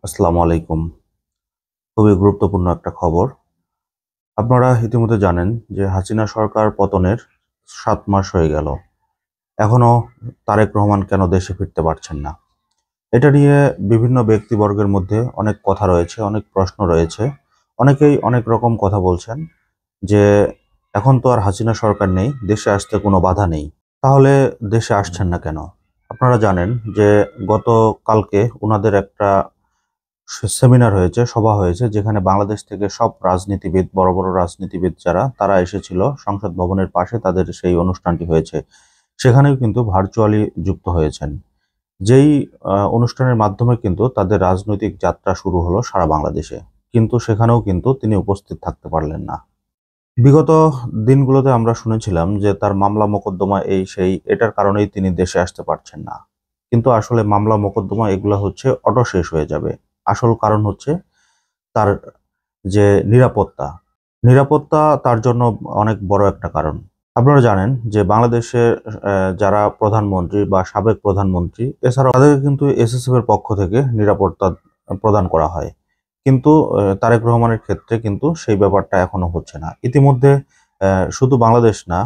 আসসালামু আলাইকুম। খুবই গুরুত্বপূর্ণ একটা খবর। আপনারা ইতিমধ্যে জানেন যে হাসিনা সরকার পতনের ৭ মাস হয়ে গেল। এখনো তারেক রহমান কেন দেশে ফিরতে পারছেন না? এটা নিয়ে বিভিন্ন ব্যক্তিবর্গের মধ্যে অনেক কথা রয়েছে, অনেক প্রশ্ন রয়েছে। অনেকেই অনেক রকম কথা বলছেন যে এখন তো আর হাসিনা সরকার নেই, দেশে আসতে কোনো বাধা নেই। তাহলে দেশে আসছেন না কেন? আপনারা জানেন যে গতকালকে উনাদের একটা সেমিনার হয়েছে, সভা হয়েছে, যেখানে বাংলাদেশ থেকে সব রাজনীতিবিদ, বড় বড় রাজনীতিবিদ যারা তারা এসেছিল সংসদ ভবনের পাশে, তাদের সেই অনুষ্ঠানটি হয়েছে। সেখানেও কিন্তু ভার্চুয়ালি যুক্ত হয়েছেন। যেই অনুষ্ঠানের মাধ্যমে কিন্তু তাদের রাজনৈতিক যাত্রা শুরু হলো সারা বাংলাদেশে। কিন্তু সেখানেও কিন্তু তিনি উপস্থিত থাকতে পারলেন না। বিগত দিনগুলোতে আমরা শুনেছিলাম যে তার মামলা মোকদ্দমা এই সেই, এটার কারণেই তিনি দেশে আসতে পারছেন না। কিন্তু আসলে মামলা মোকদ্দমা এগুলো হচ্ছে অটো শেষ হয়ে যাবে। আসল কারণ হচ্ছে তার যে নিরাপত্তা, নিরাপত্তা তার জন্য অনেক বড় একটা কারণ। আপনারা জানেন যে বাংলাদেশের যারা প্রধানমন্ত্রী বা সাবেক প্রধানমন্ত্রী, এছাড়াও তাদেরকে কিন্তু এসএসএফ এর পক্ষ থেকে নিরাপত্তা প্রদান করা হয়। কিন্তু তারেক রহমানের ক্ষেত্রে কিন্তু সেই ব্যাপারটা এখনো হচ্ছে না। ইতিমধ্যে শুধু বাংলাদেশ না,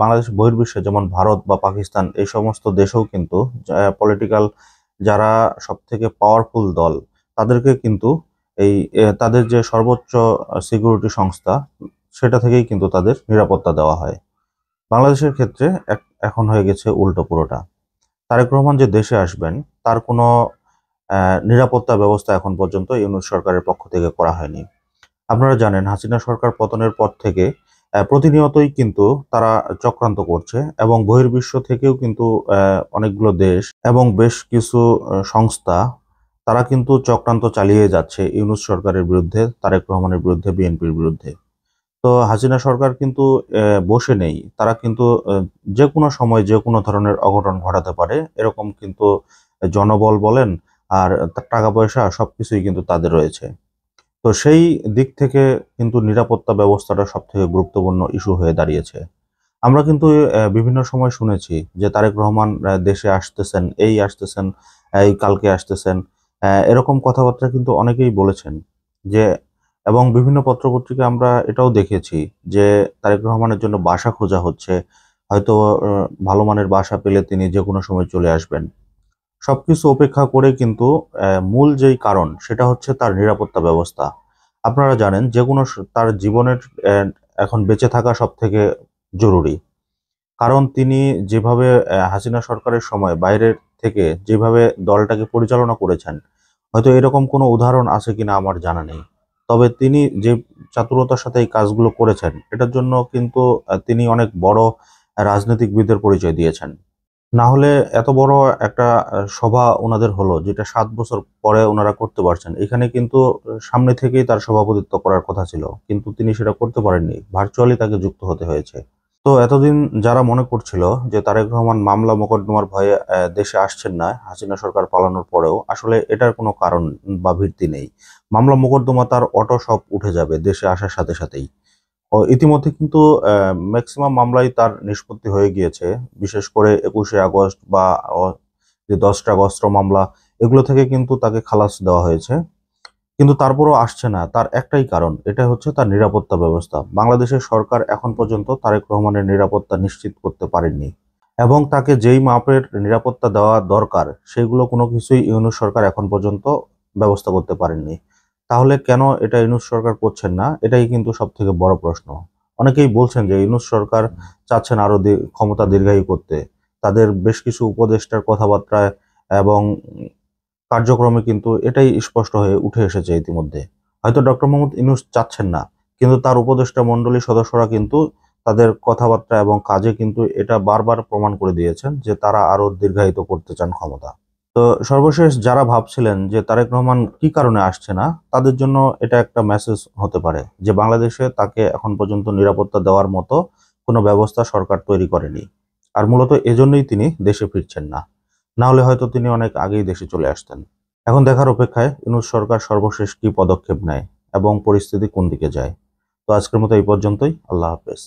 বাংলাদেশ বহির্বিশ্বে যেমন ভারত বা পাকিস্তান এই সমস্ত দেশেও কিন্তু পলিটিক্যাল যারা সবথেকে পাওয়ারফুল দল, তাদেরকে কিন্তু এই তাদের যে সর্বোচ্চ সিকিউরিটি সংস্থা, সেটা থেকেই কিন্তু তাদের নিরাপত্তা দেওয়া হয়। বাংলাদেশের ক্ষেত্রে এখন হয়ে গেছে উল্টো পুরোটা। তারেক রহমান যে দেশে আসবেন, তার কোনো নিরাপত্তা ব্যবস্থা এখন পর্যন্ত ইউনূস সরকারের পক্ষ থেকে করা হয়নি। আপনারা জানেন হাসিনা সরকার পতনের পর থেকে প্রতিনিয়তই কিন্তু তারা চক্রান্ত করছে, এবং বহির্বিশ্ব থেকেও কিন্তু অনেকগুলো দেশ এবং বেশ কিছু সংস্থা তারা কিন্তু চক্রান্ত চালিয়ে যাচ্ছে ইউনূস সরকারের বিরুদ্ধে, তারেক রহমানের বিরুদ্ধে, বিএনপির বিরুদ্ধে। তো হাসিনা সরকার কিন্তু বসে নেই। তারা কিন্তু যে কোনো সময় যে কোনো ধরনের অঘটন ঘটাতে পারে। এরকম কিন্তু জনবল বলেন আর টাকা পয়সা সবকিছুই কিন্তু তাদের রয়েছে। তো সেই দিক থেকে কিন্তু নিরাপত্তা ব্যবস্থাটা সবথেকে গুরুত্বপূর্ণ ইস্যু হয়ে দাঁড়িয়েছে। আমরা কিন্তু বিভিন্ন সময় শুনেছি যে তারেক রহমান দেশে আসতেছেন, এই আসতেছেন, এই কালকে আসতেছেন। এরকম কথাবার্তা কিন্তু অনেকেই বলেছেন যে, এবং বিভিন্ন পত্রপত্রিকায় আমরা এটাও দেখেছি যে তারেক রহমানের জন্য বাসা খোঁজা হচ্ছে। হয়তো ভালো মানের বাসা পেলে তিনি যেকোনো সময় চলে আসবেন। সবকিছু উপেক্ষা করে কিন্তু মূল যেই কারণ সেটা হচ্ছে তার নিরাপত্তা ব্যবস্থা। আপনারা জানেন যেকোনো তার জীবনের এখন বেঁচে থাকা সবথেকে জরুরি। কারণ তিনি যেভাবে হাসিনা সরকারের সময় বাইরের থেকে যেভাবে দলটাকে পরিচালনা করেছেন, হয়তো এরকম কোনো উদাহরণ আছে কিনা আমার জানা নেই। তবে তিনি যে চাতুরতার সাথে এই কাজগুলো করেছেন, এটার জন্য কিন্তু তিনি অনেক বড় রাজনীতিকবিদের পরিচয় দিয়েছেন। না হলে এত বড় একটা সভা উনাদের হলো, যেটা ৭ বছর পরে উনারা করতে পারছেন। এখানে কিন্তু সামনে থেকেই তার সভাপতিত্ব করার কথা ছিল। কিন্তু তিনি সেটা করতে পারেননি। ভার্চুয়ালি তাকে যুক্ত হতে হয়েছে। তো এতদিন যারা মনে করছিল যে তারেক রহমান মামলা মোকদ্দমার ভয়ে দেশে আসছেন না হাসিনা সরকার পালানোর পরেও, আসলে এটার কোনো কারণ বা ভিত্তি নেই। মামলা মোকদ্দমা তার অটো সব উঠে যাবে দেশে আসার সাথে সাথেই। ইতিমধ্যে কিন্তু ম্যাক্সিমাম মামলাই তার নিষ্পত্তি হয়ে গিয়েছে। বিশেষ করে ২১শে আগস্ট বা অ যে ১০টা অস্ত্র মামলা, এগুলো থেকে কিন্তু তাকে খালাস দেওয়া হয়েছে। কিন্তু তারপরও আসছে না। তার একটাই কারণ, এটা হচ্ছে তার নিরাপত্তা ব্যবস্থা। বাংলাদেশের সরকার এখন পর্যন্ত তারেক রহমানের নিরাপত্তা নিশ্চিত করতে পারেননি। এবং তাকে যেই মাপের নিরাপত্তা দেওয়া দরকার, সেগুলো কোনো কিছুই ইউনূস সরকার এখন পর্যন্ত ব্যবস্থা করতে পারেননি। তাহলে কেন এটা ইউনূস সরকার করছেন না? এটাই কিন্তু সবথেকে বড় প্রশ্ন। অনেকেই বলছেন যে ইউনূস সরকার চাচ্ছেন আরো ক্ষমতা দীর্ঘায়ু করতে। তাদের বেশ কিছু উপদেষ্টার কথাবার্তায় এবং কার্যক্রমে কিন্তু এটাই স্পষ্ট হয়ে উঠে এসেছে ইতিমধ্যে। হয়তো ডক্টর মোহাম্মদ ইউনূস চাচ্ছেন না, কিন্তু তার উপদেষ্টা মণ্ডলীর সদস্যরা কিন্তু তাদের কথাবার্তা এবং কাজে কিন্তু এটা বারবার প্রমাণ করে দিয়েছেন যে তারা আরো দীর্ঘায়িত করতে চান ক্ষমতা। তো সর্বশেষ যারা ভাবছিলেন যে তারেক রহমান কি কারণে আসছে না, তাদের জন্য এটা একটা মেসেজ হতে পারে যে বাংলাদেশে তাকে এখন পর্যন্ত নিরাপত্তা দেওয়ার মতো কোনো ব্যবস্থা সরকার তৈরি করেনি। আর মূলত এজন্যই তিনি দেশে ফিরছেন না। না হলে হয়তো তিনি অনেক আগেই দেশে চলে আসতেন। এখন দেখার অপেক্ষায় ইউনূস সরকার সর্বশেষ কি পদক্ষেপ নেয় এবং পরিস্থিতি কোন দিকে যায়। তো আজকের মতো এই পর্যন্তই। আল্লাহ হাফেজ।